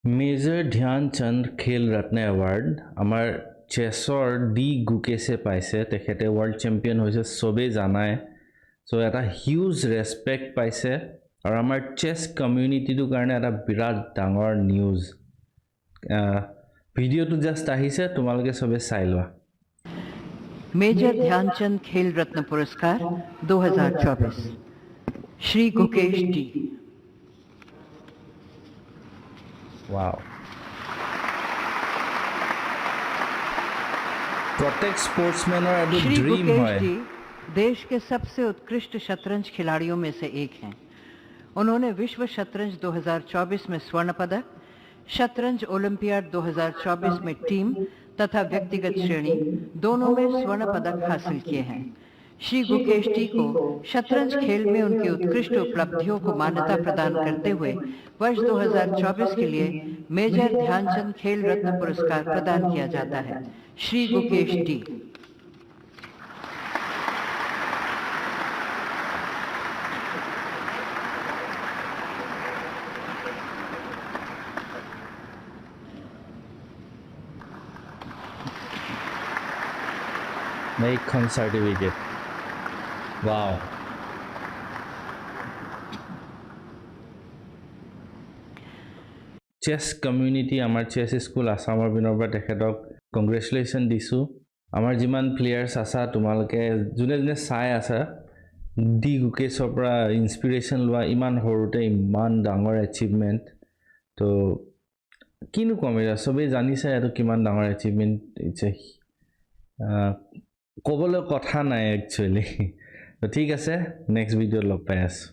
Major Dhyanchand खेल रत्न award आमार chaser D गुकेशे पाइसे तेखेते world champion होइसे सबे जानाय सो एटा हिउज रेस्पेक्ट पाइसे और आमार चेस कम्युनिटी टु कारणे एटा बिराट डांगर न्यूज भिडिओ टु जस्ट आहिसे तुमालोके सबे चाइ लोआ मेजर ध्यानचंद खेल रत्न पुरस्कार 2024 श्री गुकेश डी। वाओ प्रत्येक स्पोर्ट्समैनर एटो श्री ड्रीम गुकेश है जी देश के सबसे उत्कृष्ट शतरंज खिलाड़ियों में से एक हैं। उन्होंने विश्व शतरंज 2024 में स्वर्ण पदक, शतरंज ओलंपियाड 2024 में टीम तथा व्यक्तिगत श्रेणी दोनों में स्वर्ण पदक हासिल किए हैं। श्री गुकेश टी को शतरंज खेल में उनकी उत्कृष्ट उपलब्धियों को मान्यता प्रदान करते हुए वर्ष 2024 के लिए मेजर ध्यानचंद खेल रत्न पुरस्कार प्रदान किया जाता है। Shri Gukesh T. Nikon certificate. Wow. চেছ কমিউনিটি আমাৰ চেছ স্কুল আসামৰ বিনৰ পৰা তেখেতক কংগ্ৰেচুলেশ্যন দিছোঁ। আমাৰ যিমান প্লেয়াৰ্ছ আছা তোমালোকে যোনে যোনে চাই আছা ডি গুকেশৰ পৰা ইনস্পিৰেশ্যন লোৱা ইমান সৰুতে ইমান ডাঙৰ এচিভমেণ্ট তো কিনো কম এতিয়া চবেই জানিছে এইটো কিমান ডাঙৰ এচিভমেণ্ট ক'বলৈ কথা নাই একচুৱেলি তো ঠিক আছে নেক্সট ভিডিঅ'ত লগ পাই আছোঁ।